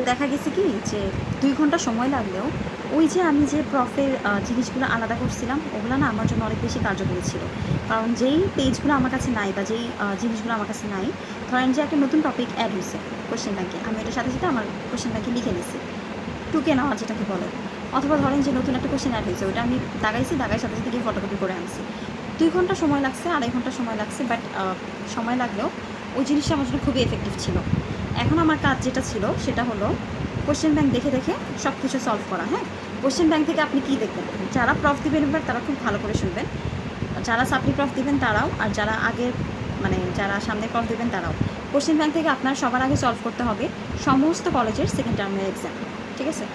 দেখা গেছে কি যে 2 ঘন্টা সময় লাগলেও ওই যে আমি যে প্রফের জিনিসগুলো আলাদা করছিলাম ওগুলো না আমার জন্য অনেক বেশি কার্যকরী ছিল। কারণ যেই পেজগুলো আমার কাছে নাই বা যেই জিনিসগুলো আমার কাছে নাই, ধরেন যে একটা নতুন টপিক অ্যাড হয়েছে কোশ্চেন ব্যাংকে, আমি ওটার সাথে সাথে আমার কোশ্চেন ব্যাংকে লিখে নিছি, টুকে নেওয়া যেটাকে বলে। অথবা ধরেন যে নতুন একটা কোশ্চেন অ্যাড হয়েছে, ওটা আমি দাগাইছি সাথে সাথে গিয়ে ফটোকপি করে আনছি। 2 ঘন্টা সময় লাগছে, 2.5 ঘন্টা সময় লাগছে, বাট সময় লাগলেও ওই জিনিসটা আমার জন্য খুবই এফেক্টিভ ছিল। এখন আমার কাজ যেটা ছিল সেটা হলো কোশ্চেন ব্যাংক দেখে দেখে সব কিছু সলভ করা। হ্যাঁ, কোশ্চেন ব্যাংক থেকে আপনি কী দেখবেন, যারা প্রফ দিবেন এবার তারা খুব ভালো করে শুনবেন, যারা সাপ্লি প্রফ দিবেন তারাও, আর যারা আগের মানে যারা সামনে প্রফ দেবেন তারাও। কোশ্চেন ব্যাংক থেকে আপনার সবার আগে সলভ করতে হবে সমস্ত কলেজের সেকেন্ড টার্মের এক্সাম, ঠিক আছে?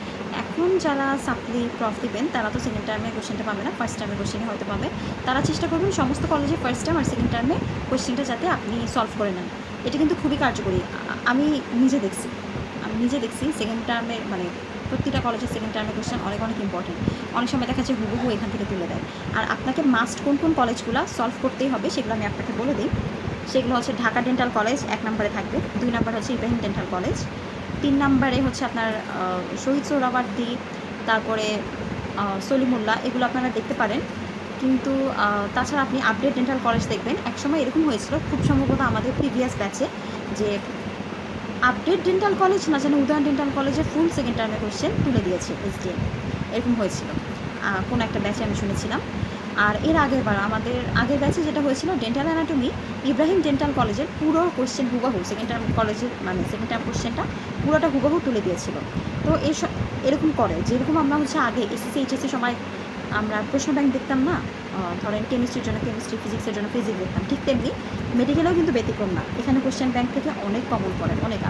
এখন যারা সাপ্লি প্রফ দিবেন তারা তো সেকেন্ড টার্মের কোশ্চেনটা পাবে না, ফার্স্ট টার্মের কোশ্চেনই হয়তো পাবে। তারা চেষ্টা করবেন সমস্ত কলেজের ফার্স্ট টার্ম আর সেকেন্ড টার্মে কোশ্চেনটা যাতে আপনি সলভ করে নেন। এটা কিন্তু খুবই কার্যকরী। আমি নিজে দেখছি সেকেন্ড টার্মে মানে প্রতিটা কলেজের সেকেন্ড টার্মের কোশ্চেন অনেক অনেক ইম্পর্টেন্ট। অনেক সময় দেখা যাচ্ছে হুবহু এখান থেকে তুলে দেয়। আর আপনাকে মাস্ট কোন কোন কলেজগুলো সলভ করতেই হবে সেগুলো আমি আপনাকে বলে দিই। সেগুলো হচ্ছে ঢাকা ডেন্টাল কলেজ 1 নম্বরে থাকবে, 2 নম্বর হচ্ছে ইব্রাহিম ডেন্টাল কলেজ, 3 নম্বরে হচ্ছে আপনার শহীদ সোহরাওয়ার্দী, তারপরে সলিমুল্লাহ, এগুলো আপনারা দেখতে পারেন। কিন্তু তাছাড়া আপনি আপডেট ডেন্টাল কলেজ দেখবেন। একসময় এরকম হয়েছিল খুব সম্ভবত আমাদের প্রিভিয়াস ব্যাচে, যে আপডেট ডেন্টাল কলেজ না জানি উদয়ন ডেন্টাল কলেজের ফুল সেকেন্ড টার্মে কোশ্চেন তুলে দিয়েছে এসডিএম, এরকম হয়েছিল কোনো একটা ব্যাচে আমি শুনেছিলাম। আর এর আগের ব্যাচে যেটা হয়েছিল ডেন্টাল অ্যানাটমি ইব্রাহিম ডেন্টাল কলেজের পুরো কোশ্চেন হুবহু সেকেন্ড টার্ম কলেজের মানে সেকেন্ড টার্ম কোশ্চেনটা পুরোটা হুবহু তুলে দিয়েছিল। তো এরকম করে, যেরকম আমরা হচ্ছে আগে এসএসসি এইচএসসি সময় আমরা প্রশ্ন ব্যাংক দেখতাম না, ধরেন কেমিস্ট্রির জন্য কেমিস্ট্রি, ফিজিক্সের জন্য ফিজিক্স দেখতাম, ঠিক তেমনি মেডিকেলেও কিন্তু ব্যতিক্রম না। এখানে কোশ্চেন ব্যাংক থেকে অনেক কমন পড়ে, অনেক।